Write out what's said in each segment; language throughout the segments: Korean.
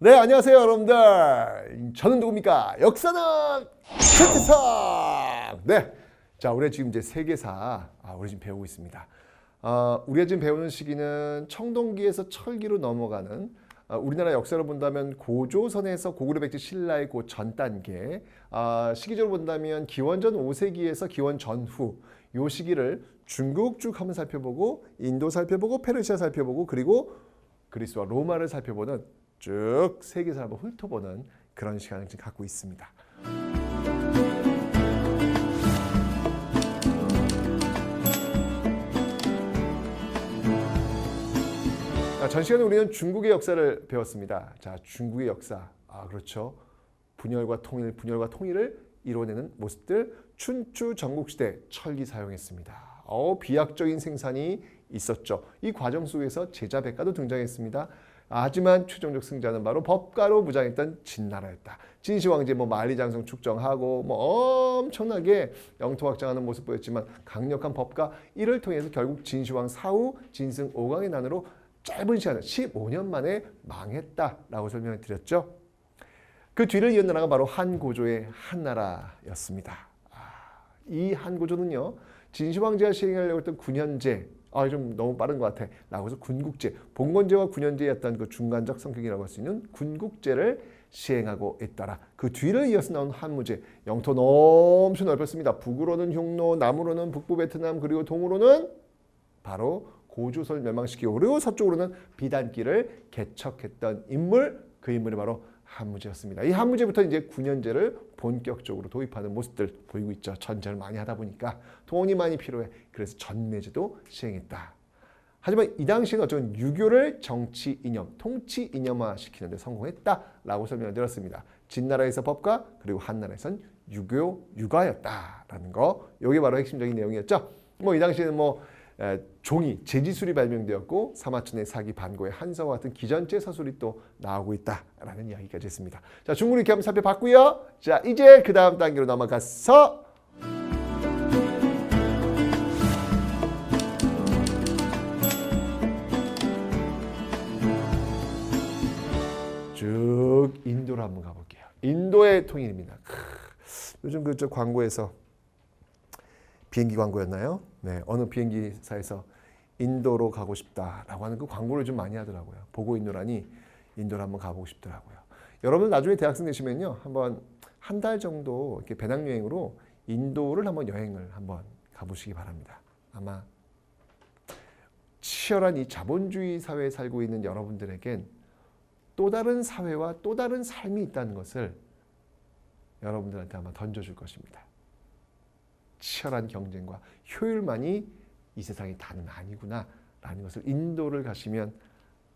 네, 안녕하세요, 여러분들. 저는 누굽니까? 역사는 최태성. 네, 자, 우리가 지금 이제 세계사, 우리 지금 배우고 있습니다. 우리가 지금 배우는 시기는 청동기에서 철기로 넘어가는 우리나라 역사를 본다면 고조선에서 고구려 백제 신라의 그 전 단계, 시기적으로 본다면 기원전 5세기에서 기원 전후 요 시기를 중국 쭉 한번 살펴보고 인도 살펴보고 페르시아 살펴보고 그리고 그리스와 로마를 살펴보는 쭉 세계사를 한번 훑어보는 그런 시간을 지금 갖고 있습니다. 전 시간에 우리는 중국의 역사를 배웠습니다. 자, 중국의 역사. 그렇죠. 분열과 통일을 이뤄내는 모습들. 춘추 전국시대 철기 사용했습니다. 비약적인 생산이 있었죠. 이 과정 속에서 제자백가도 등장했습니다. 하지만 최종적 승자는 바로 법가로 무장했던 진나라였다. 진시황제 만리장성 축정하고 엄청나게 영토 확장하는 모습 보였지만 강력한 법가 이를 통해서 결국 진시황 사후 진승 5강의 난으로 짧은 시간 15년 만에 망했다라고 설명을 드렸죠. 그 뒤를 이은 나라가 바로 한고조의 한나라였습니다. 이 한고조는요. 진시황제가 시행하려고 했던 군현제 좀 너무 빠른 것 같아 라고 해서 군국제, 봉건제와 군현제였던 그 중간적 성격이라고 할 수 있는 군국제를 시행하고 있더라. 그 뒤를 이어서 나온 한무제, 영토는 엄청 넓었습니다. 북으로는 흉노, 남으로는 북부 베트남, 그리고 동으로는 바로 고조선을 멸망시키고 그리고 서쪽으로는 비단길을 개척했던 인물, 그 인물이 바로 한무제였습니다. 이 한무제부터 이제 군현제를 본격적으로 도입하는 모습들 보이고 있죠. 전쟁을 많이 하다 보니까 돈이 많이 필요해. 그래서 전매제도 시행했다. 하지만 이 당시에는 어쩌면 유교를 정치 이념, 통치 이념화 시키는 데 성공했다라고 설명을 드렸습니다. 진나라에서 법가 그리고 한나라에선 유교 유가였다라는 거. 이게 바로 핵심적인 내용이었죠. 이 당시에는 종이, 제지술이 발명되었고 사마천의 사기, 반고의 한서와 같은 기전제 서술이 또 나오고 있다라는 이야기까지 했습니다. 자, 중국을 이렇게 한번 살펴봤고요. 자, 이제 그 다음 단계로 넘어가서 쭉 인도로 한번 가볼게요. 인도의 통일입니다. 요즘 저 광고에서 비행기 광고였나요? 네, 어느 비행기사에서 인도로 가고 싶다라고 하는 그 광고를 좀 많이 하더라고요. 보고 있노라니 인도로 한번 가보고 싶더라고요. 여러분 나중에 대학생 되시면요, 한번 한 달 정도 이렇게 배낭여행으로 인도를 한번 여행을 한번 가보시기 바랍니다. 아마 치열한 이 자본주의 사회에 살고 있는 여러분들에겐 또 다른 사회와 또 다른 삶이 있다는 것을 여러분들한테 아마 던져줄 것입니다. 치열한 경쟁과 효율만이 이 세상의 다는 아니구나 라는 것을 인도를 가시면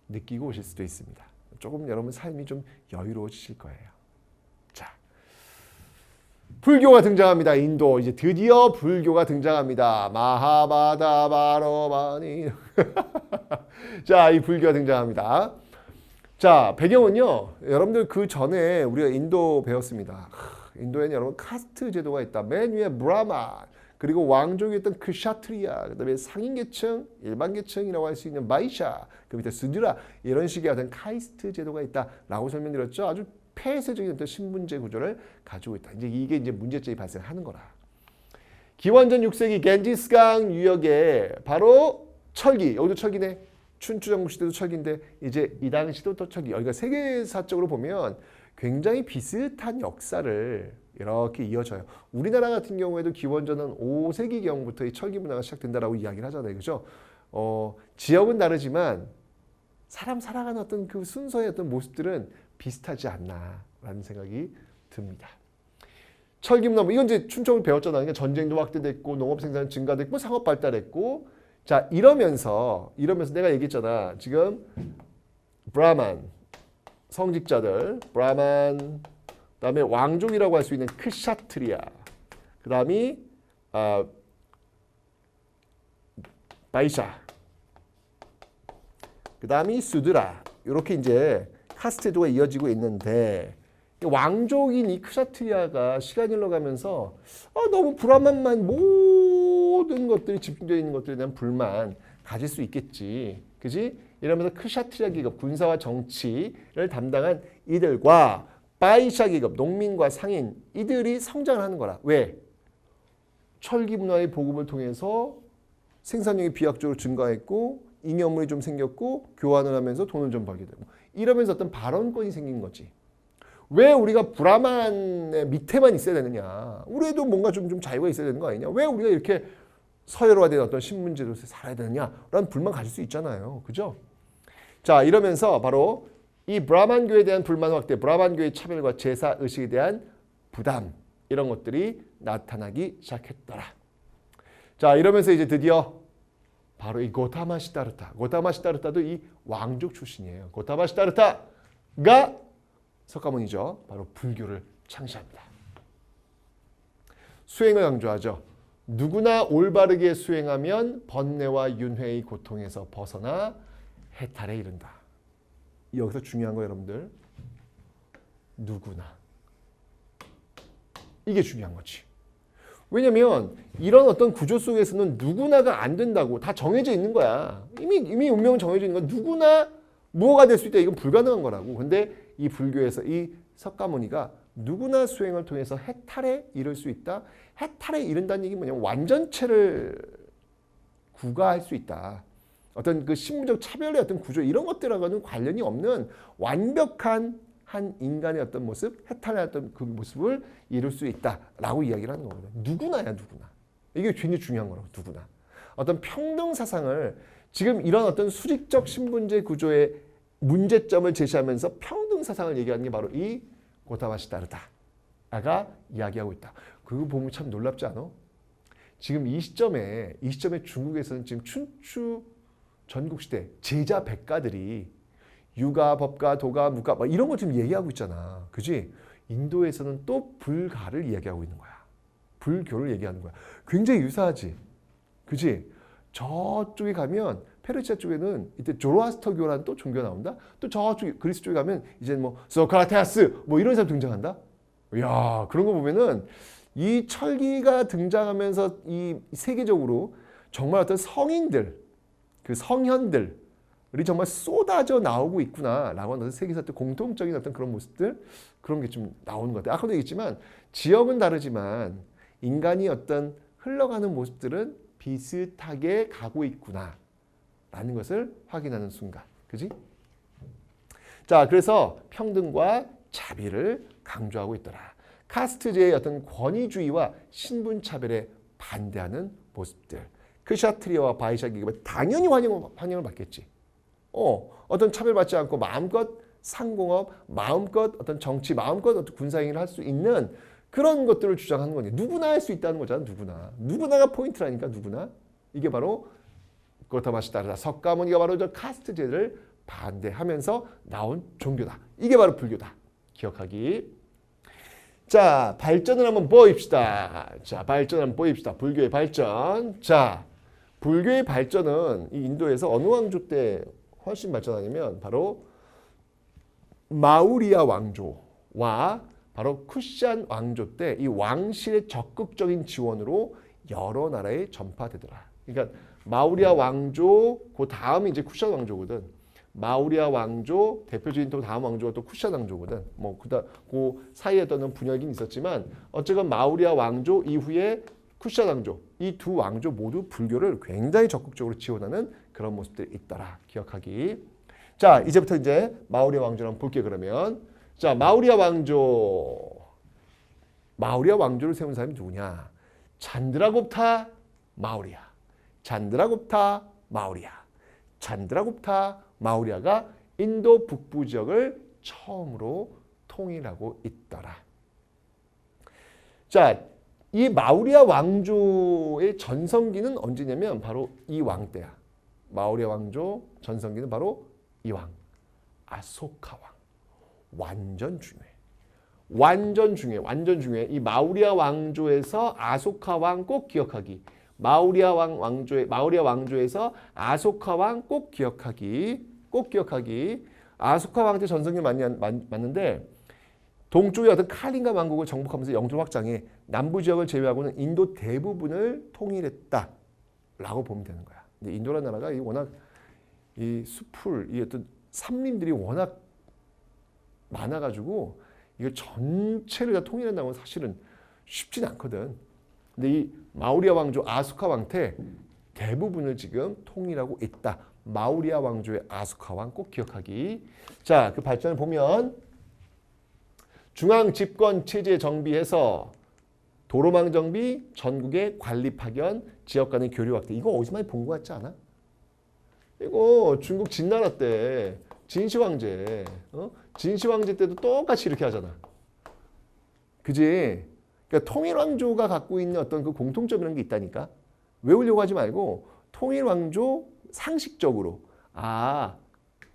느끼고 오실 수도 있습니다. 조금 여러분 삶이 좀 여유로워지실 거예요. 자, 불교가 등장합니다. 인도 이제 드디어 불교가 등장합니다. 마하바다바로바니 자, 이 불교가 등장합니다. 자, 배경은요, 여러분들 그 전에 우리가 인도 배웠습니다. 인도에는 여러분 카스트 제도가 있다. 맨 위에 브라만, 그리고 왕족이었던 크샤트리아, 그다음에 상인계층, 일반계층이라고 할 수 있는 바이샤, 그 밑에 수드라, 이런 식의 어떤 카스트 제도가 있다라고 설명드렸죠. 아주 폐쇄적인 어떤 신분제 구조를 가지고 있다. 이게 이제 문제점이 발생하는 거라. 기원전 6세기 겐지스강 유역에 바로 철기, 여기도 철기네. 춘추전국 시대도 철기인데 이제 이 당시도 또 철기. 여기가 세계사적으로 보면 굉장히 비슷한 역사를 이렇게 이어져요. 우리나라 같은 경우에도 기원전은 5세기경부터 이 철기 문화가 시작된다라고 이야기를 하잖아요. 그죠? 지역은 다르지만 사람 살아가는 어떤 그 순서의 어떤 모습들은 비슷하지 않나라는 생각이 듭니다. 철기 문화, 이건 이제 춘추를 배웠잖아요. 그러니까 전쟁도 확대됐고 농업 생산 증가됐고 상업 발달했고, 자, 이러면서 내가 얘기했잖아. 지금 브라만 성직자들, 브라만, 그다음에 왕족이라고 할 수 있는 크샤트리아, 그다음이 바이샤, 그다음이 수드라, 이렇게 이제 카스트 제도가 이어지고 있는데 왕족인 이 크샤트리아가 시간이 흘러가면서 너무 브라만만 모든 것들이 집중되어 있는 것들에 대한 불만 가질 수 있겠지, 그지? 이러면서 크샤트리아 기급, 군사와 정치를 담당한 이들과 바이샤 계급, 농민과 상인 이들이 성장을 하는 거라. 왜? 철기 문화의 보급을 통해서 생산량이 비약적으로 증가했고 잉여물이 좀 생겼고 교환을 하면서 돈을 좀 벌게 되고 이러면서 어떤 발언권이 생긴 거지. 왜 우리가 브라만의 밑에만 있어야 되느냐. 우리도 뭔가 좀 자유가 있어야 되는 거 아니냐. 왜 우리가 이렇게 서열화된 어떤 신분제도에서 살아야 되느냐라는 불만 가질 수 있잖아요. 그죠? 자, 이러면서 바로 이 브라만교에 대한 불만 확대, 브라만교의 차별과 제사 의식에 대한 부담 이런 것들이 나타나기 시작했더라. 자, 이러면서 이제 드디어 바로 이 고타마 시다르타, 고타마 시다르타도 이 왕족 출신이에요. 고타마 시다르타가 석가모니죠. 바로 불교를 창시합니다. 수행을 강조하죠. 누구나 올바르게 수행하면 번뇌와 윤회의 고통에서 벗어나 해탈에 이른다. 여기서 중요한 거 여러분들. 누구나. 이게 중요한 거지. 왜냐면 이런 어떤 구조 속에서는 누구나가 안 된다고 다 정해져 있는 거야. 이미 운명은 정해져 있는 거야. 누구나 무엇가 될 수 있다. 이건 불가능한 거라고. 근데 이 불교에서 이 석가모니가 누구나 수행을 통해서 해탈에 이를 수 있다. 해탈에 이른다는 얘기 뭐냐면 완전체를 구가할 수 있다. 어떤 그 신분적 차별의 어떤 구조 이런 것들하고는 관련이 없는 완벽한 한 인간의 어떤 모습, 해탈의 어떤 그 모습을 이룰 수 있다라고 이야기를 하는 거거든요. 누구나야 누구나. 이게 굉장히 중요한 거라고. 누구나. 어떤 평등 사상을 지금 이런 어떤 수직적 신분제 구조의 문제점을 제시하면서 평등 사상을 얘기하는 게 바로 이 고타마 시다르타가 이야기하고 있다. 그거 보면 참 놀랍지 않아? 지금 이 시점에 중국에서는 지금 춘추 전국시대 제자 백가들이 유가, 법가, 도가, 무가 막 이런 거 지금 얘기하고 있잖아. 그지? 인도에서는 또 불가를 이야기하고 있는 거야. 불교를 얘기하는 거야. 굉장히 유사하지? 그지? 저쪽에 가면 페르시아 쪽에는 이때 조로아스터교라는 또 종교 나온다. 또 저쪽 그리스 쪽에 가면 이제 뭐 소크라테스 뭐 이런 사람 등장한다. 이야, 그런 거 보면은 이 철기가 등장하면서 이 세계적으로 정말 어떤 성인들, 그 성현들이 정말 쏟아져 나오고 있구나라고 하는 세계에서 또 공통적인 어떤 그런 모습들 그런 게 좀 나오는 것 같아요. 아까도 얘기했지만 지역은 다르지만 인간이 어떤 흘러가는 모습들은 비슷하게 가고 있구나라는 것을 확인하는 순간, 그지? 자, 그래서 평등과 자비를 강조하고 있더라. 카스트제의 어떤 권위주의와 신분차별에 반대하는 모습들. 크샤트리아와 바이샤 계급은 당연히 환영을 받겠지. 어떤 차별받지 않고 마음껏 상공업, 마음껏 어떤 정치, 마음껏 어떤 군사행위를 할 수 있는 그런 것들을 주장하는 거니. 누구나 할 수 있다는 거잖아. 누구나. 누구나가 포인트라니까. 누구나. 이게 바로 고타마 시다르타 석가모니가 바로 저 카스트제를 반대하면서 나온 종교다. 이게 바로 불교다. 기억하기. 자, 발전을 한번 보입시다. 자, 발전을 한번 보입시다. 불교의 발전. 자, 불교의 발전은 이 인도에서 어느 왕조 때 훨씬 발전하냐면 바로 마우리아 왕조와 바로 쿠샨 왕조 때 이 왕실의 적극적인 지원으로 여러 나라에 전파되더라. 그러니까 마우리아 왕조 그 다음이 이제 쿠샨 왕조거든. 마우리아 왕조 대표적인 또 다음 왕조가 또 쿠샨 왕조거든. 뭐 그 사이에 또는 분열긴 있었지만 어쨌건 마우리아 왕조 이후에 쿠샨 왕조 이 두 왕조 모두 불교를 굉장히 적극적으로 지원하는 그런 모습들이 있더라. 기억하기. 자, 이제부터 이제 마우리아 왕조를 한번 볼게 그러면. 자, 마우리아 왕조를 세운 사람이 누구냐? 찬드라굽타 마우리아. 찬드라굽타 마우리아. 찬드라굽타 마우리아가 인도 북부 지역을 처음으로 통일하고 있더라. 자, 이 마우리아 왕조의 전성기는 언제냐면 바로 이 왕 때야. 마우리아 왕조 전성기는 바로 이 왕. 아소카 왕. 완전 중요해. 완전 중요해. 완전 중요해. 이 마우리아 왕조에서 아소카 왕 꼭 기억하기. 마우리아 왕조에서 아소카 왕 꼭 기억하기. 꼭 기억하기. 아소카 왕 때 전성기 맞는데 동쪽의 어떤 칼린가 왕국을 정복하면서 영토를 확장해 남부 지역을 제외하고는 인도 대부분을 통일했다라고 보면 되는 거야. 근데 인도라는 나라가 워낙 이 숲을 이 어떤 산림들이 워낙 많아가지고 이걸 전체를 다 통일한다는 건 사실은 쉽진 않거든. 근데 이 마우리아 왕조 아소카 왕 때 대부분을 지금 통일하고 있다. 마우리아 왕조의 아소카 왕 꼭 기억하기. 자, 그 발전을 보면 중앙 집권 체제 정비해서 도로망 정비, 전국의 관리 파견, 지역 간의 교류 확대. 이거 어디서 많이 본 것 같지 않아? 이거 중국 진나라 때 진시 황제, 진시 황제 때도 똑같이 이렇게 하잖아. 그지? 그러니까 통일 왕조가 갖고 있는 어떤 그 공통점이라는 게 있다니까. 외우려고 하지 말고 통일 왕조 상식적으로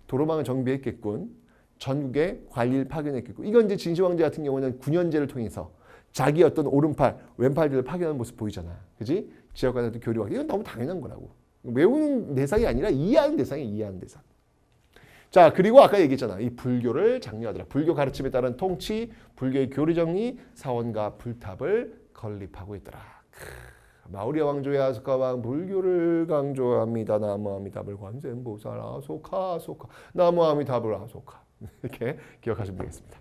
도로망을 정비했겠군. 전국에 관리를 파견했겠군. 이건 이제 진시 황제 같은 경우는 9년제를 통해서 자기 어떤 오른팔, 왼팔들을 파견하는 모습 보이잖아. 그지? 지역 간의 교류가. 이건 너무 당연한 거라고. 외우는 대상이 아니라 이해하는 대상이 이해하는 대상. 자, 그리고 아까 얘기했잖아. 이 불교를 장려하더라. 불교 가르침에 따른 통치, 불교의 교리 정리, 사원과 불탑을 건립하고 있더라. 마우리아 왕조의 아소카 왕 불교를 강조합니다. 나무아미타불 관세음보살 아소카 나무아미타불 아소카. 이렇게 기억하시면 되겠습니다.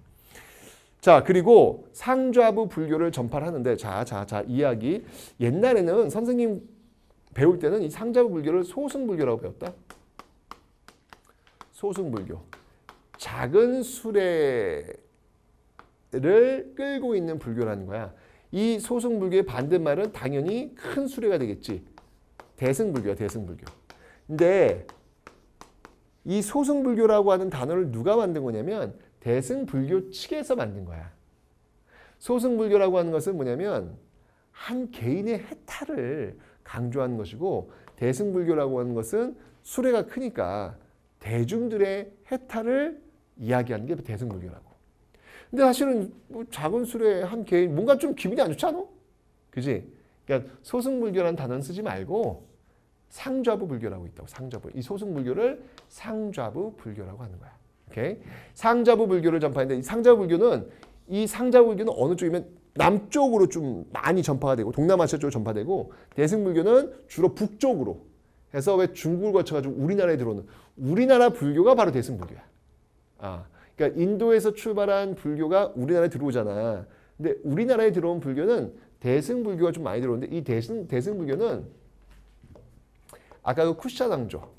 자, 그리고 상좌부 불교를 전파를 하는데 자, 이야기. 옛날에는 선생님 배울 때는 이 상좌부 불교를 소승불교라고 배웠다. 소승불교. 작은 수레를 끌고 있는 불교라는 거야. 이 소승불교의 반대말은 당연히 큰 수레가 되겠지. 대승불교야, 대승불교. 근데 이 소승불교라고 하는 단어를 누가 만든 거냐면 대승불교 측에서 만든 거야. 소승불교라고 하는 것은 뭐냐면 한 개인의 해탈을 강조하는 것이고 대승불교라고 하는 것은 수레가 크니까 대중들의 해탈을 이야기하는 게 대승불교라고. 근데 사실은 뭐 작은 수레 한 개인 뭔가 좀 기분이 안 좋지 않아? 그지? 그러니까 소승불교라는 단어는 쓰지 말고 상좌부 불교라고 있다고. 상좌부. 이 소승불교를 상좌부 불교라고 하는 거야. 오케이? 상좌부 불교를 전파하는데 이 상좌부 불교는 어느 쪽이면 남쪽으로 좀 많이 전파가 되고 동남아시아 쪽으로 전파되고 대승불교는 주로 북쪽으로 해서 왜 중국을 거쳐가지고 우리나라에 들어오는 우리나라 불교가 바로 대승불교야. 그러니까 인도에서 출발한 불교가 우리나라에 들어오잖아. 근데 우리나라에 들어온 불교는 대승불교가 좀 많이 들어오는데 이 대승불교는 아까 그 쿠샤 왕조,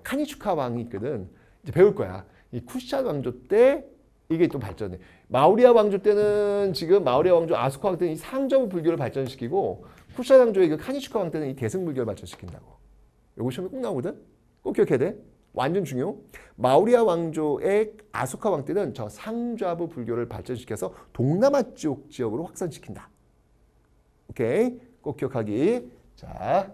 카니슈카 왕이 있거든. 이제 배울 거야. 이 쿠샤 왕조 때 이게 또 발전해. 마우리아 왕조 때는 지금 마우리아 왕조 아소카 왕 때는 이 상좌부 불교를 발전시키고 쿠샤 왕조의 그 카니슈카 왕 때는 이 대승불교를 발전시킨다고. 요거 시험에 꼭 나오거든. 꼭 기억해야 돼. 완전 중요. 마우리아 왕조의 아소카 왕 때는 저 상좌부 불교를 발전시켜서 동남아 쪽 지역으로 확산시킨다. 오케이. 꼭 기억하기. 자,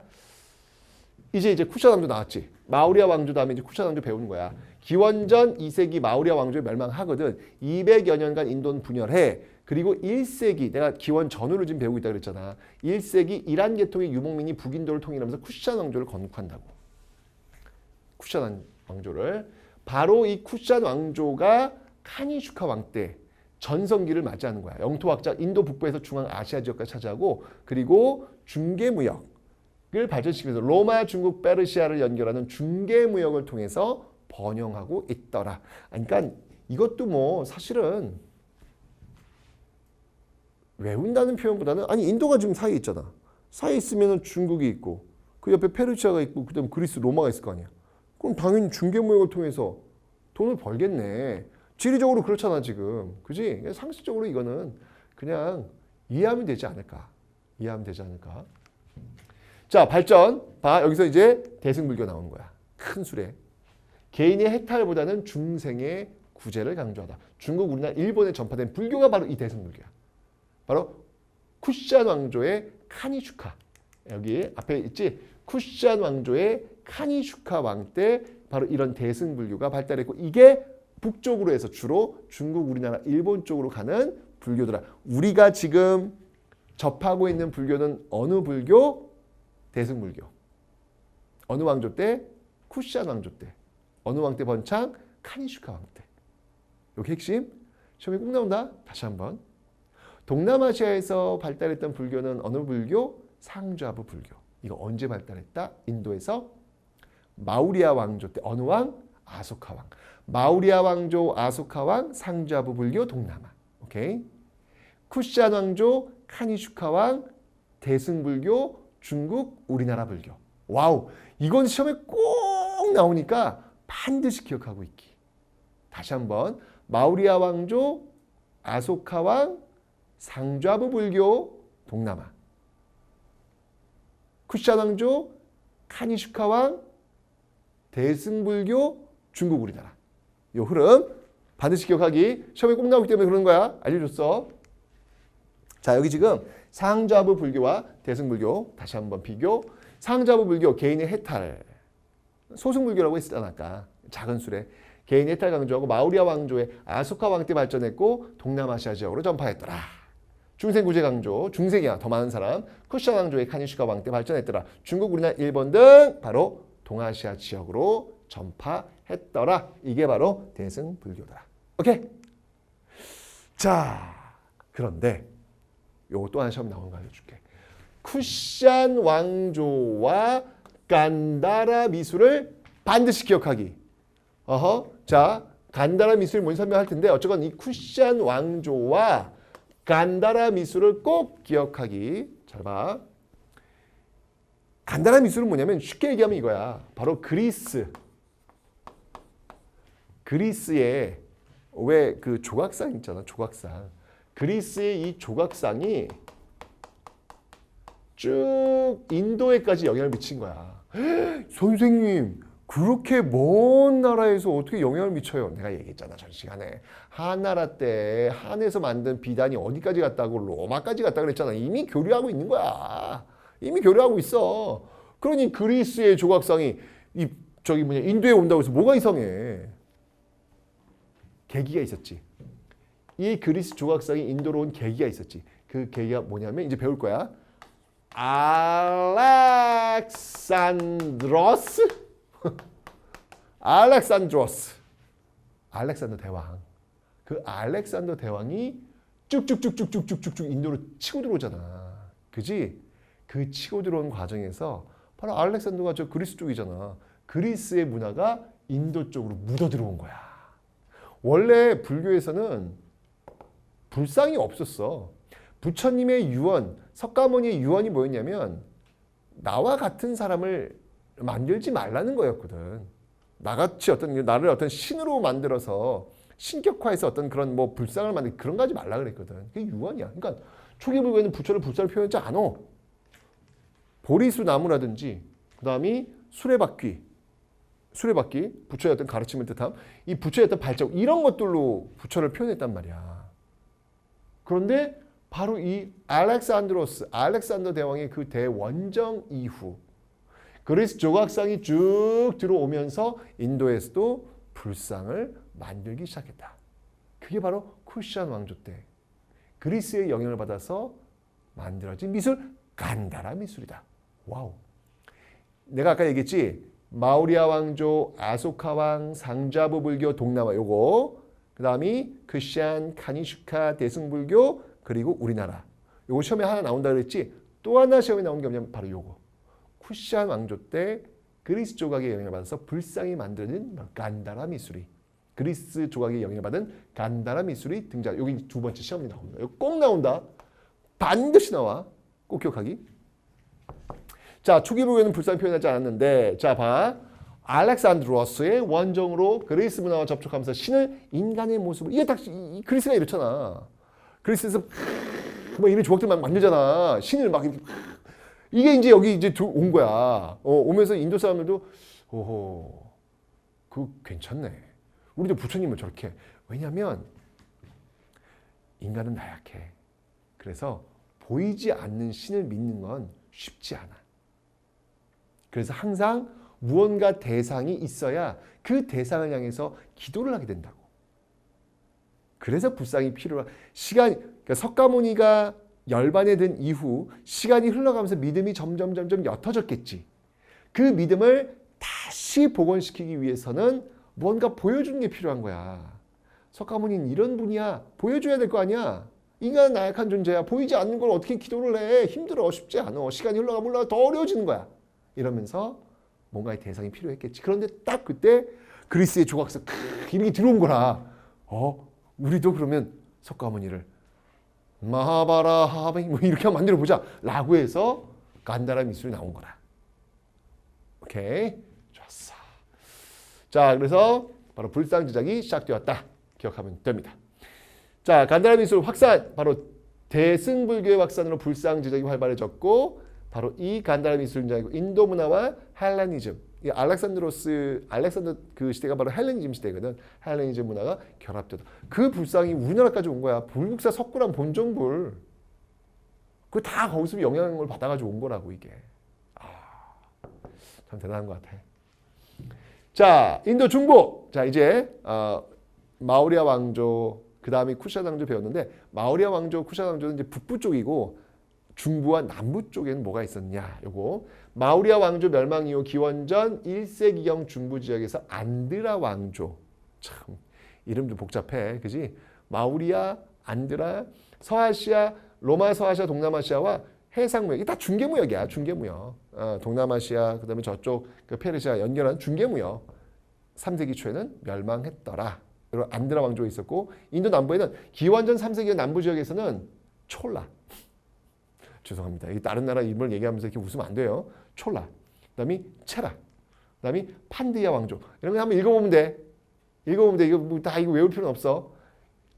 이제 쿠샤 왕조 나왔지. 마우리아 왕조 다음에 이제 쿠샤 왕조 배우는 거야. 기원전 2세기 마우리아 왕조에 멸망하거든. 200여 년간 인도는 분열해. 그리고 1세기 내가 기원 전후를 지금 배우고 있다 그랬잖아. 1세기 이란 계통의 유목민이 북인도를 통일하면서 쿠샤 왕조를 건국한다고. 쿠샤 왕조를. 바로 이 쿠샤 왕조가 카니슈카 왕 때 전성기를 맞이하는 거야. 영토학자 인도 북부에서 중앙아시아 지역까지 차지하고 그리고 중개무역을 발전시키면서 로마, 중국, 페르시아를 연결하는 중개무역을 통해서 번영하고 있더라. 그러니까 이것도 뭐 사실은 외운다는 표현보다는 인도가 지금 사이에 있잖아. 사이에 있으면 중국이 있고 그 옆에 페르시아가 있고 그다음 그리스, 로마가 있을 거 아니야. 그럼 당연히 중개무역을 통해서 돈을 벌겠네. 지리적으로 그렇잖아 지금. 그지? 상식적으로 이거는 그냥 이해하면 되지 않을까. 자, 발전. 봐. 여기서 이제 대승불교 나오는 거야. 큰 수레. 개인의 해탈보다는 중생의 구제를 강조하다. 중국, 우리나라, 일본에 전파된 불교가 바로 이 대승불교야. 바로 쿠샤 왕조의 카니슈카. 여기 앞에 있지? 쿠샤 왕조의 카니슈카 왕 때 바로 이런 대승불교가 발달했고 이게 북쪽으로 해서 주로 중국, 우리나라, 일본 쪽으로 가는 불교더라. 우리가 지금 접하고 있는 불교는 어느 불교? 대승불교. 어느 왕조 때? 쿠샤 왕조 때. 어느 왕 때 번창? 카니슈카 왕 때. 여기 핵심. 시험에 꼭 나온다. 다시 한번. 동남아시아에서 발달했던 불교는 어느 불교? 상좌부 불교. 이거 언제 발달했다? 인도에서 마우리아 왕조 때. 어느 왕? 아소카 왕. 마우리아 왕조 아소카 왕 상주하부 불교 동남아. 오케이. 쿠시안 왕조 카니슈카 왕 대승불교 중국 우리나라 불교. 와우. 이건 시험에 꼭 나오니까 반드시 기억하고 있기. 다시 한번 마우리아 왕조 아소카 왕 상주하부 불교 동남아. 쿠시안 왕조 카니슈카 왕 대승불교 중국 우리나라. 이 흐름 반드시 기억하기. 시험에 꼭 나오기 때문에 그러는 거야. 알려줬어. 자, 여기 지금 상주하부 불교와 대승불교 다시 한번 비교. 상주하부 불교 개인의 해탈. 소승불교라고 했었잖아 아까. 작은 술에. 개인의 해탈 강조하고 마우리아 왕조의 아소카 왕 때 발전했고 동남아시아 지역으로 전파했더라. 중생구제 강조. 중생이야 더 많은 사람. 쿠시안 왕조의 카니슈카 왕 때 발전했더라. 중국, 우리나라, 일본 등 바로 동아시아 지역으로 전파했더라. 이게 바로 대승불교더라. 오케이? 자, 그런데 요거 또 하나 시험 나오는 거 알려줄게. 쿠시안 왕조와 간다라 미술을 반드시 기억하기. 자, 간다라 미술 뭔지 설명할 텐데 어쨌건 이 쿠시안 왕조와 간다라 미술을 꼭 기억하기. 잘 봐. 간다라 미술은 뭐냐면 쉽게 얘기하면 이거야. 바로 그리스의 왜 그 조각상 있잖아. 조각상. 그리스의 이 조각상이 쭉 인도에까지 영향을 미친 거야. 선생님, 그렇게 먼 나라에서 어떻게 영향을 미쳐요? 내가 얘기했잖아 전 시간에. 한나라 때 한에서 만든 비단이 어디까지 갔다고 로마까지 갔다 그랬잖아. 이미 교류하고 있는 거야. 이미 교류하고 있어. 그러니 그리스의 조각상이 인도에 온다고 해서 뭐가 이상해? 계기가 있었지. 이 그리스 조각상이 인도로 온 계기가 있었지. 그 계기가 뭐냐면 이제 배울 거야. 알렉산더 대왕. 그 알렉산더 대왕이 쭉쭉쭉쭉쭉쭉쭉 인도로 치고 들어오잖아. 그지? 그 치고 들어온 과정에서 바로 알렉산더가 저 그리스 쪽이잖아. 그리스의 문화가 인도 쪽으로 묻어 들어온 거야. 원래 불교에서는 불상이 없었어. 부처님의 유언, 석가모니의 유언이 뭐였냐면 나와 같은 사람을 만들지 말라는 거였거든. 나같이 나를 어떤 신으로 만들어서 신격화해서 어떤 그런 뭐 불상을 만들 그런 거 하지 말라 그랬거든. 그게 유언이야. 그러니까 초기 불교에는 부처를 불사로 표현하지 않아. 보리수 나무라든지 그다음이 수레바퀴, 부처의 어떤 가르침을 뜻함. 이 부처의 어떤 발자국 이런 것들로 부처를 표현했단 말이야. 그런데 바로 이 알렉산더 대왕의 그 대원정 이후 그리스 조각상이 쭉 들어오면서 인도에서도 불상을 만들기 시작했다. 그게 바로 쿠시안 왕조 때 그리스의 영향을 받아서 만들어진 미술 간다라 미술이다. 와우. 내가 아까 얘기했지. 마우리아 왕조, 아소카 왕, 상주하부 불교, 동남아 요거. 그다음이 쿠시안, 카니슈카, 대승불교 그리고 우리나라. 요거 시험에 하나 나온다 그랬지. 또 하나 시험에 나온 게 뭐냐면 바로 요거. 쿠시안 왕조 때 그리스 조각의 영향을 받아서 불상이 만들어진 간다라 미술이. 그리스 조각의 영향을 받은 간다라 미술이 등장. 여기 두 번째 시험이 나옵니다. 이거 꼭 나온다. 반드시 나와. 꼭 기억하기. 자, 초기 불교는 불상 표현하지 않았는데 자, 봐. 알렉산드로스의 원정으로 그리스 문화와 접촉하면서 신을 인간의 모습으로 이게 딱 그리스가 이렇잖아. 그리스에서 뭐 이런 조각들 막 만들잖아. 신을 막 이게 이제 여기 이제 온 거야. 오면서 인도 사람들도 오호, 그거 괜찮네. 우리도 부처님을 저렇게. 왜냐하면 인간은 나약해. 그래서 보이지 않는 신을 믿는 건 쉽지 않아. 그래서 항상 무언가 대상이 있어야 그 대상을 향해서 기도를 하게 된다고. 그래서 불상이 필요한 그러니까 석가모니가 열반에 든 이후 시간이 흘러가면서 믿음이 점점 옅어졌겠지. 그 믿음을 다시 복원시키기 위해서는 뭔가 보여주는 게 필요한 거야. 석가모니는 이런 분이야. 보여줘야 될 거 아니야. 인간은 나약한 존재야. 보이지 않는 걸 어떻게 기도를 해. 힘들어. 쉽지 않아. 시간이 흘러가면 더 어려워지는 거야. 이러면서 뭔가의 대상이 필요했겠지. 그런데 딱 그때 그리스의 조각서 이렇게 들어온 거라. 우리도 그러면 석가모니를 마하바라하베 뭐 이렇게 한번 만들어 보자 라고 해서 간다라 미술이 나온 거라. 오케이, 좋았어. 자, 그래서 바로 불상 제작이 시작되었다 기억하면 됩니다. 자, 간다라 미술 확산, 바로 대승불교의 확산으로 불상 제작이 활발해졌고, 바로 이 간다라 미술이고 인도 문화와 헬레니즘, 이 알렉산더 그 시대가 바로 헬레니즘 시대거든. 헬레니즘 문화가 결합되다. 그 불상이 우리나라까지 온 거야. 불국사 석굴암 본정불. 그 다 거기서 영향을 받아가지고 온 거라고 이게. 참 대단한 것 같아. 자, 인도 중부. 자, 이제 마우리아 왕조, 그 다음에 쿠샤 왕조 배웠는데, 마우리아 왕조, 쿠샤 왕조는 이제 북부 쪽이고 중부와 남부 쪽에는 뭐가 있었냐? 요거 마우리아 왕조 멸망 이후 기원전 1세기경 중부 지역에서 안드라 왕조. 참 이름 좀 복잡해, 그지? 마우리아, 안드라, 서아시아, 로마 서아시아, 동남아시아와 해상무역, 이게 다 중개무역이야. 중개무역. 동남아시아, 그다음에 저쪽 그 페르시아 연결한 중개무역. 3세기 초에는 멸망했더라. 그리고 안드라 왕조가 있었고, 인도 남부에는 기원전 3세기 남부 지역에서는 촐라. 죄송합니다. 이 다른 나라 이름을 얘기하면서 이렇게 웃으면 안 돼요. 촐라. 그다음에 체라. 그다음에 판디아 왕조. 이런 거 한번 읽어보면 돼. 읽어보면 돼. 이거 뭐 다 이거 외울 필요는 없어.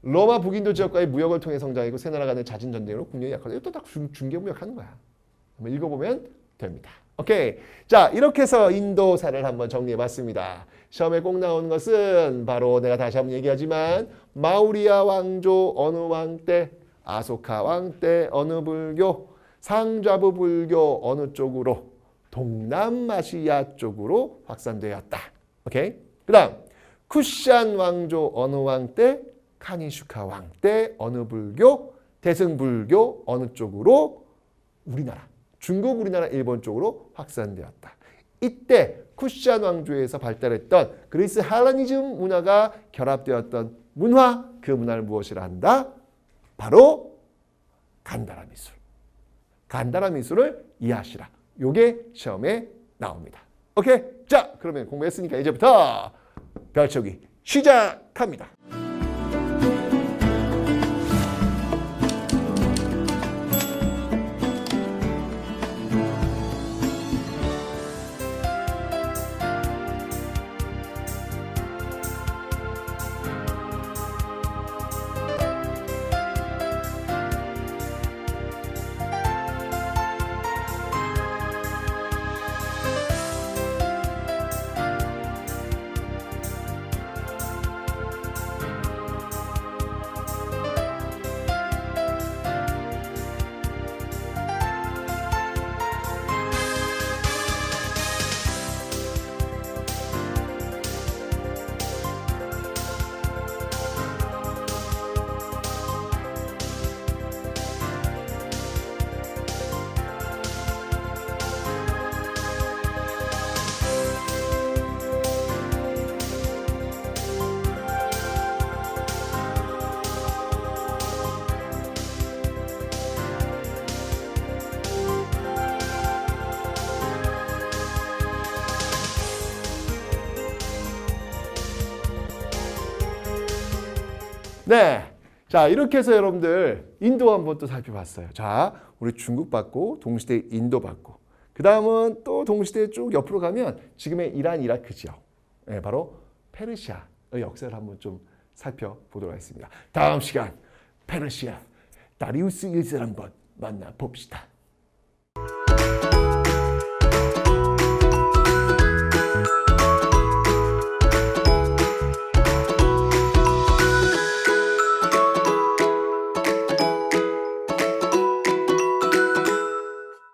로마 북인도 지역과의 무역을 통해 성장하고 세 나라 간의 잦은 전쟁으로 국력이 약화되고, 이것도 다 중개무역하는 거야. 한번 읽어보면 됩니다. 오케이. 자, 이렇게 해서 인도사를 한번 정리해봤습니다. 시험에 꼭 나오는 것은 바로 내가 다시 한번 얘기하지만 마우리아 왕조 어느 왕 때, 아소카 왕 때 어느 불교, 상좌부 불교 어느 쪽으로, 동남아시아 쪽으로 확산되었다. 오케이. 그 다음 쿠샨 왕조 어느 왕 때, 카니슈카 왕 때 어느 불교, 대승불교 어느 쪽으로, 우리나라, 중국, 우리나라, 일본 쪽으로 확산되었다. 이때 쿠샨 왕조에서 발달했던 그리스 헬레니즘 문화가 결합되었던 문화, 그 문화를 무엇이라 한다? 바로 간다라 미술. 간다라 미술을 이해하시라. 요게 시험에 나옵니다. 오케이? 자, 그러면 공부했으니까 이제부터 별 채우기 시작합니다. 네. 자, 이렇게 해서 여러분들 인도 한번 또 살펴봤어요. 자, 우리 중국 봤고, 동시대 인도 봤고, 그 다음은 또 동시대 쭉 옆으로 가면 지금의 이란, 이라크 지역, 네, 바로 페르시아의 역사를 한번 좀 살펴보도록 하겠습니다. 다음 시간 페르시아 다리우스 1세를 한번 만나봅시다.